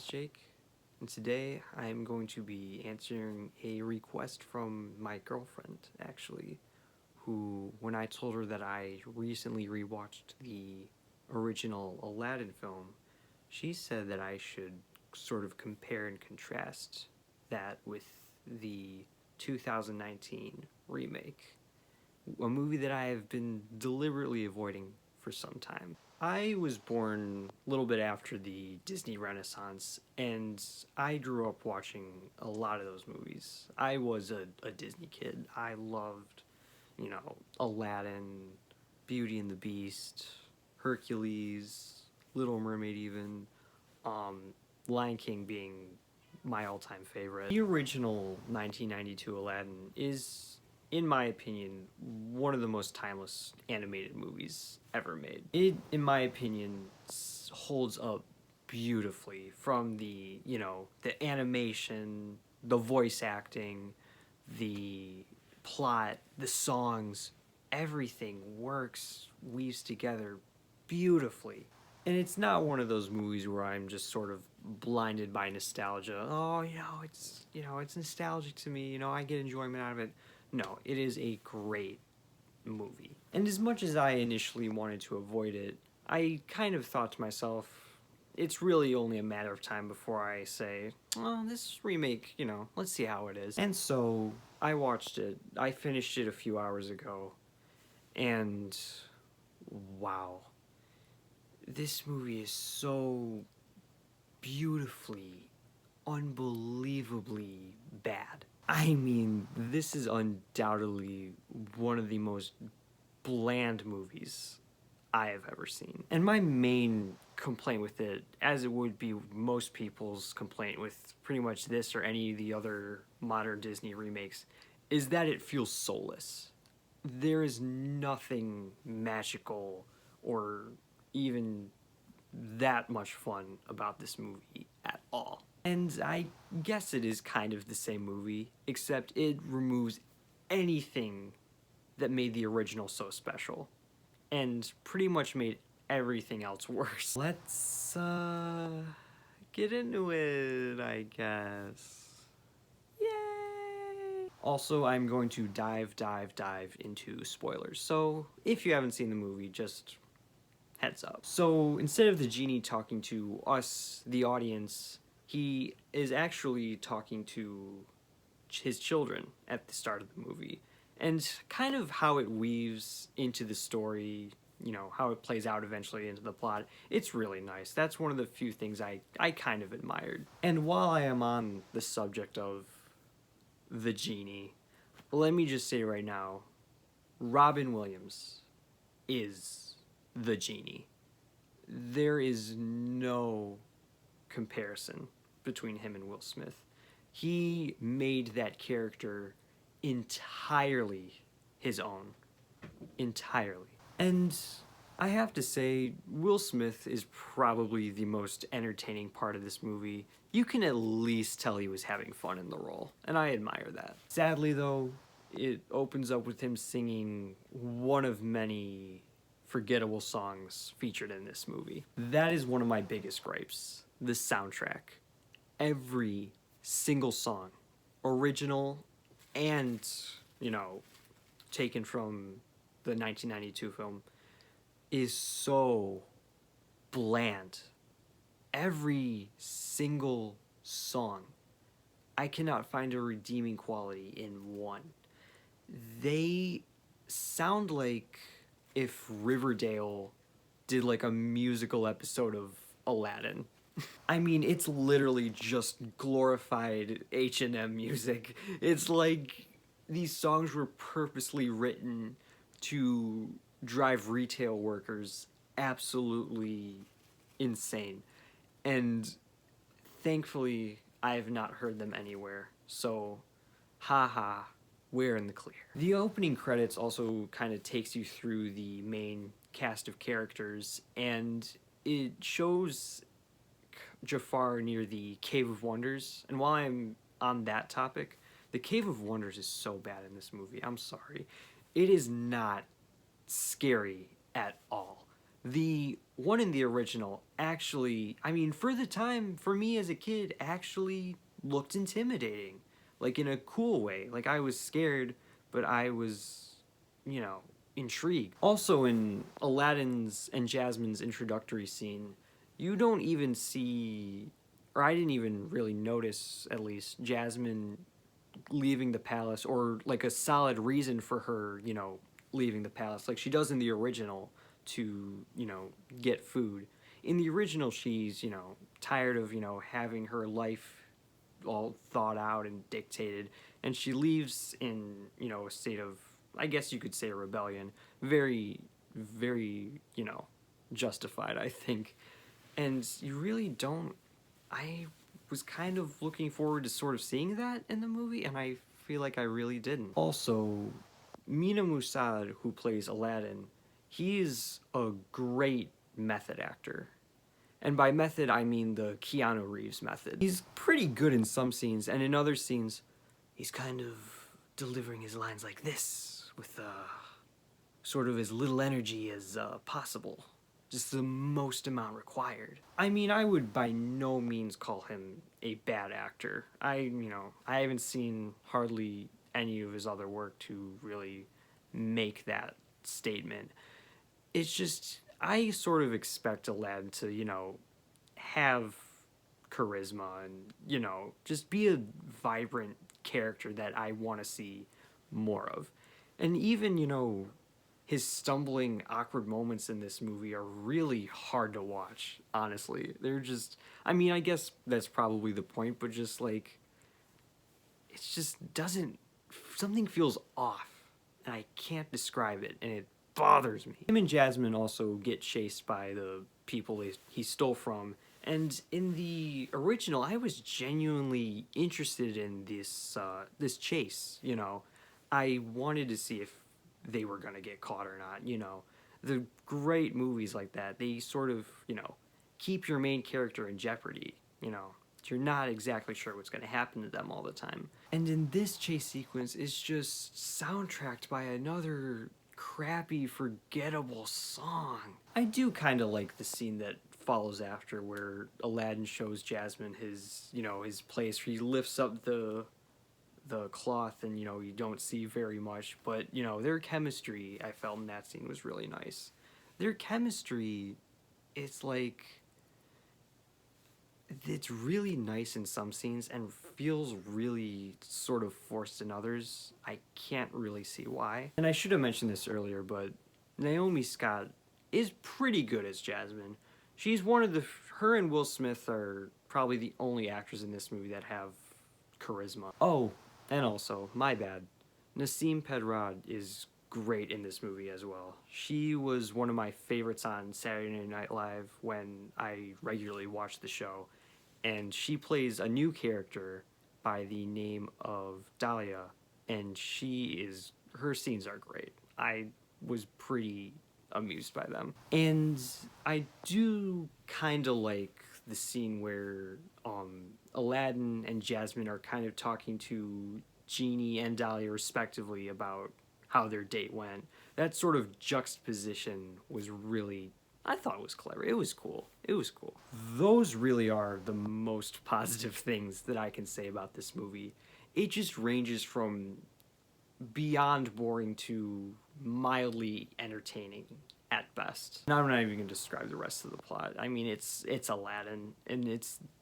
Jake, and today I'm going to be answering a request from my girlfriend, actually, who, when I told her that I recently rewatched the original Aladdin film, she said that I should sort of compare and contrast that with the 2019 remake, a movie that I have been deliberately avoiding for some time. I was born a little bit after the Disney Renaissance, and I grew up watching a lot of those movies. I was a Disney kid. I loved, Aladdin, Beauty and the Beast, Hercules, Little Mermaid even, Lion King being my all-time favorite. The original 1992 Aladdin is, in my opinion, one of the most timeless animated movies ever made. It, in my opinion, holds up beautifully from the animation, the voice acting, the plot, the songs, everything works, weaves together beautifully. And it's not one of those movies where I'm just sort of blinded by nostalgia. Oh, it's nostalgic to me, I get enjoyment out of it. No, it is a great movie. And as much as I initially wanted to avoid it, I kind of thought to myself, it's really only a matter of time before I say, well, this remake, let's see how it is. And so I watched it. I finished it a few hours ago. And wow. This movie is so beautifully, unbelievably bad. I mean, this is undoubtedly one of the most bland movies I have ever seen. And my main complaint with it, as it would be most people's complaint with pretty much this or any of the other modern Disney remakes, is that it feels soulless. There is nothing magical or even that much fun about this movie at all. And I guess it is kind of the same movie, except it removes anything that made the original so special, and pretty much made everything else worse. Let's, get into it, I guess. Yay! Also, I'm going to dive into spoilers, so if you haven't seen the movie, just heads up. So instead of the genie talking to us, the audience, he is actually talking to his children at the start of the movie. And kind of how it weaves into the story, how it plays out eventually into the plot, it's really nice. That's one of the few things I kind of admired. And while I am on the subject of the genie, let me just say right now, Robin Williams is the genie. There is no comparison between him and Will Smith. He made that character entirely his own. Entirely. And I have to say, Will Smith is probably the most entertaining part of this movie. You can at least tell he was having fun in the role, and I admire that. Sadly, though, it opens up with him singing one of many forgettable songs featured in this movie. That is one of my biggest gripes. The soundtrack. Every single song, original and, taken from the 1992 film, is so bland. Every single song. I cannot find a redeeming quality in one. They sound like if Riverdale did like a musical episode of Aladdin. I mean, it's literally just glorified H&M music. It's like these songs were purposely written to drive retail workers absolutely insane. And thankfully, I have not heard them anywhere. So, haha. We're in the clear. The opening credits also kind of takes you through the main cast of characters, and it shows Jafar near the Cave of Wonders. And while I'm on that topic, the Cave of Wonders is so bad in this movie. I'm sorry. It is not scary at all. The one in the original actually, I mean, for the time, for me as a kid, actually looked intimidating. Like, in a cool way. Like, I was scared, but I was, you know, intrigued. Also, in Aladdin's and Jasmine's introductory scene, you don't even see, or I didn't even really notice, at least, Jasmine leaving the palace, or like a solid reason for her, you know, leaving the palace, like she does in the original, to, you know, get food. In the original, she's, you know, tired of, you know, having her life all thought out and dictated, and she leaves in, you know, a state of, I guess you could say, a rebellion. Very, very, you know, justified, I think. And you really don't, I was kind of looking forward to sort of seeing that in the movie, and I feel like I really didn't. Also, Mina Musad, who plays Aladdin, he's a great method actor. And by method, I mean the Keanu Reeves method. He's pretty good in some scenes, and in other scenes, he's kind of delivering his lines like this, with sort of as little energy as possible. Just the most amount required. I mean, I would by no means call him a bad actor. You know, I haven't seen hardly any of his other work to really make that statement. It's just, I sort of expect Aladdin to, you know, have charisma and, you know, just be a vibrant character that I want to see more of. And even, you know, his stumbling, awkward moments in this movie are really hard to watch, honestly. They're just, I mean, I guess that's probably the point, but just like, it just doesn't, something feels off, and I can't describe it, and it bothers me. Him and Jasmine also get chased by the people he stole from, and in the original, I was genuinely interested in this chase, you know. I wanted to see if they were gonna get caught or not, you know. The great movies like that, they sort of, you know, keep your main character in jeopardy, you know. You're not exactly sure what's gonna happen to them all the time. And in this chase sequence, it's just soundtracked by another crappy, forgettable song. I do kind of like the scene that follows after, where Aladdin shows Jasmine his, you know, his place. He lifts up the cloth, and, you know, you don't see very much, but, you know, their chemistry, I felt in that scene, was really nice. Their chemistry, it's like, it's really nice in some scenes and feels really sort of forced in others. I can't really see why. And I should have mentioned this earlier, but Naomi Scott is pretty good as Jasmine. She's one of the, her and Will Smith are probably the only actors in this movie that have charisma. Oh, and also, my bad, Nasim Pedrad is great in this movie as well. She was one of my favorites on Saturday Night Live when I regularly watched the show, and she plays a new character by the name of Dahlia, and her scenes are great. I was pretty amused by them. And I do kind of like the scene where Aladdin and Jasmine are kind of talking to Genie and Dahlia respectively about how their date went. That sort of juxtaposition was really, I thought it was clever. It was cool. It was cool. Those really are the most positive things that I can say about this movie. It just ranges from beyond boring to mildly entertaining at best. Now I'm not even going to describe the rest of the plot. I mean, it's Aladdin, and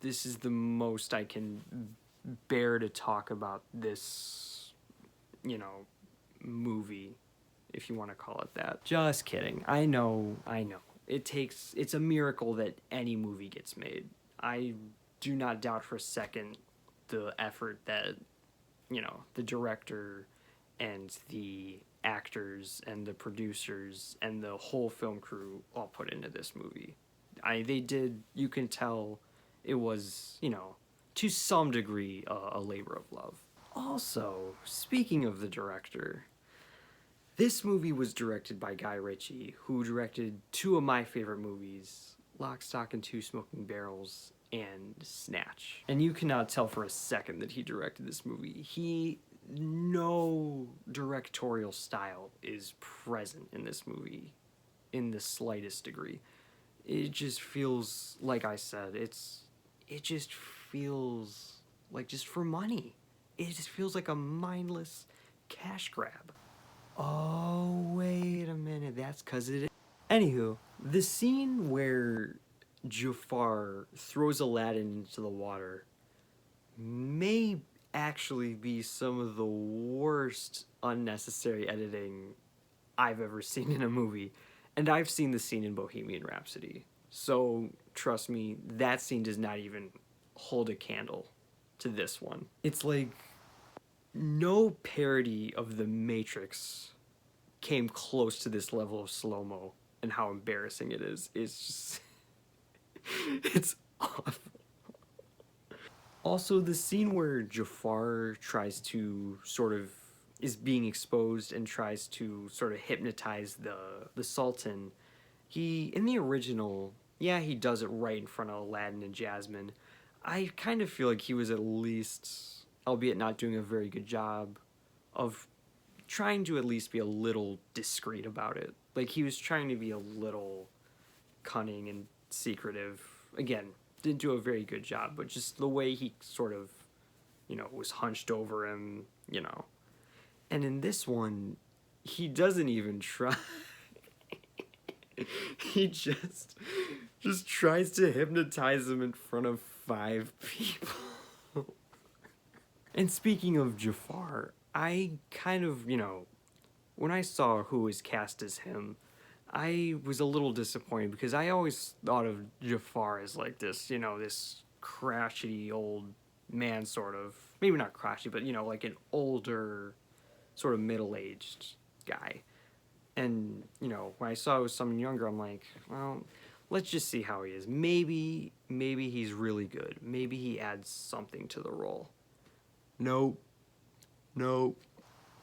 this is the most I can bear to talk about this, you know, movie, if you want to call it that. Just kidding. I know. It's a miracle that any movie gets made. I do not doubt for a second the effort that, you know, the director and the actors and the producers and the whole film crew all put into this movie. They did, you can tell it was, you know, to some degree, a labor of love. Also, speaking of the director, this movie was directed by Guy Ritchie, who directed two of my favorite movies, Lock, Stock, and Two Smoking Barrels and Snatch. And you cannot tell for a second that he directed this movie. No directorial style is present in this movie in the slightest degree. It just feels, like I said, it just feels like just for money. It just feels like a mindless cash grab. Oh, wait a minute, that's because it is. Anywho, the scene where Jafar throws Aladdin into the water may actually be some of the worst unnecessary editing I've ever seen in a movie. And I've seen the scene in Bohemian Rhapsody. So, trust me, that scene does not even hold a candle to this one. It's like no parody of The Matrix came close to this level of slow-mo and how embarrassing it is. It's just... it's awful. Also, the scene where Jafar tries to sort of is being exposed and tries to sort of hypnotize the Sultan. He, in the original, yeah, he does it right in front of Aladdin and Jasmine. I kind of feel like he was at least, albeit not doing a very good job, of trying to at least be a little discreet about it. Like, he was trying to be a little cunning and secretive. Again, didn't do a very good job, but just the way he sort of, was hunched over him, And in this one, he doesn't even try. He just tries to hypnotize him in front of 5 people. And speaking of Jafar, I kind of, when I saw who was cast as him, I was a little disappointed because I always thought of Jafar as like this, this crotchety old man sort of. Maybe not crotchety, but, like an older, sort of middle-aged guy. And, when I saw it was someone younger, I'm like, well, let's just see how he is. Maybe he's really good. Maybe he adds something to the role. Nope.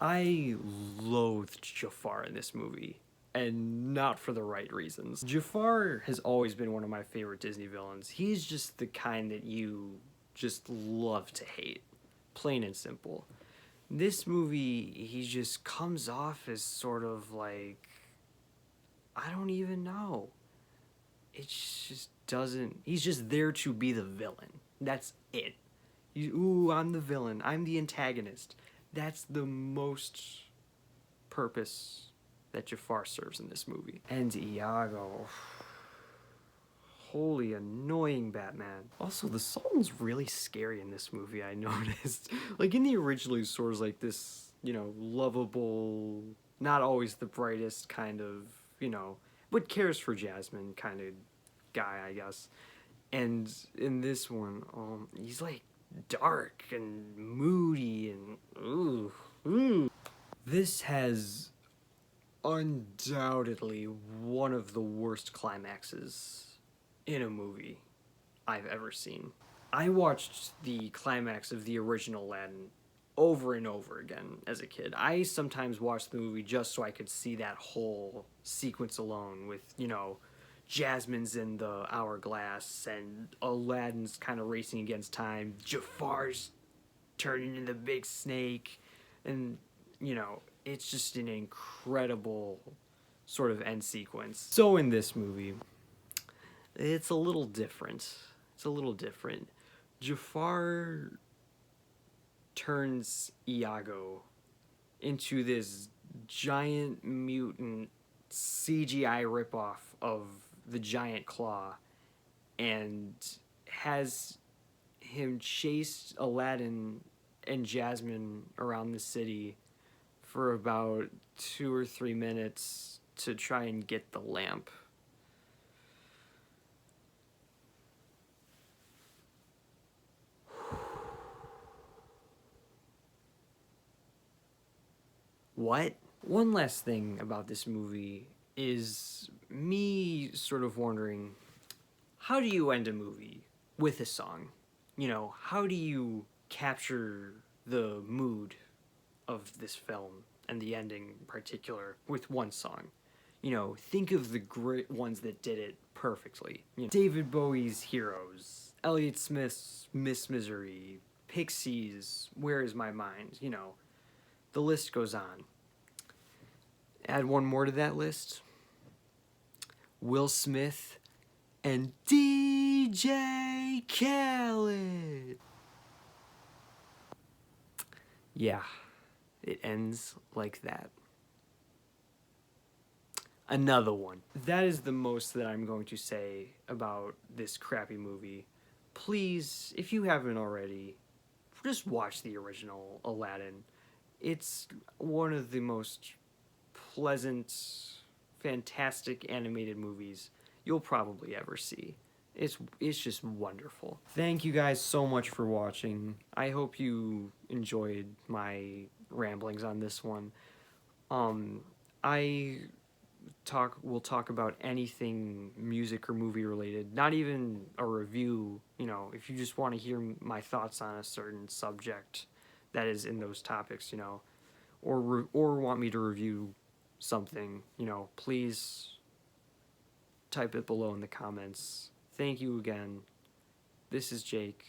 I loathed Jafar in this movie, and not for the right reasons. Jafar has always been one of my favorite Disney villains. He's just the kind that you just love to hate. Plain and simple. This movie, he just comes off as sort of like, I don't even know. It just doesn't, he's just there to be the villain. That's it. Ooh, I'm the villain. I'm the antagonist. That's the most purpose that Jafar serves in this movie. And Iago. Holy annoying Batman. Also, the Sultan's really scary in this movie, I noticed. Like, in the original, he's sort of like this, lovable, not always the brightest kind of, but cares for Jasmine kind of guy, I guess. And in this one, he's like dark and moody and ooh. This has undoubtedly one of the worst climaxes in a movie I've ever seen. I watched the climax of the original Aladdin over and over again as a kid. I sometimes watched the movie just so I could see that whole sequence alone with, Jasmine's in the hourglass and Aladdin's kind of racing against time. Jafar's turning into the big snake. And, it's just an incredible sort of end sequence. So in this movie, it's a little different. Jafar turns Iago into this giant mutant CGI ripoff of the giant claw and has him chase Aladdin and Jasmine around the city for about 2 or 3 minutes to try and get the lamp. What? One last thing about this movie is me sort of wondering, how do you end a movie with a song? How do you capture the mood of this film and the ending in particular with one song? Think of the great ones that did it perfectly. David Bowie's Heroes, Elliott Smith's Miss Misery, Pixies, Where Is My Mind? The list goes on. Add one more to that list, Will Smith, and DJ Khaled. Yeah, it ends like that. Another one. That is the most that I'm going to say about this crappy movie. Please, if you haven't already, just watch the original Aladdin. It's one of the most pleasant, fantastic animated movies you'll probably ever see. It's just wonderful. Thank you guys so much for watching. I hope you enjoyed my ramblings on this one. I will talk about anything music or movie related, not even a review. You know, if you just want to hear my thoughts on a certain subject that is in those topics, you know, or want me to review something, you know, please type it below in the comments. Thank you again. This is Jake.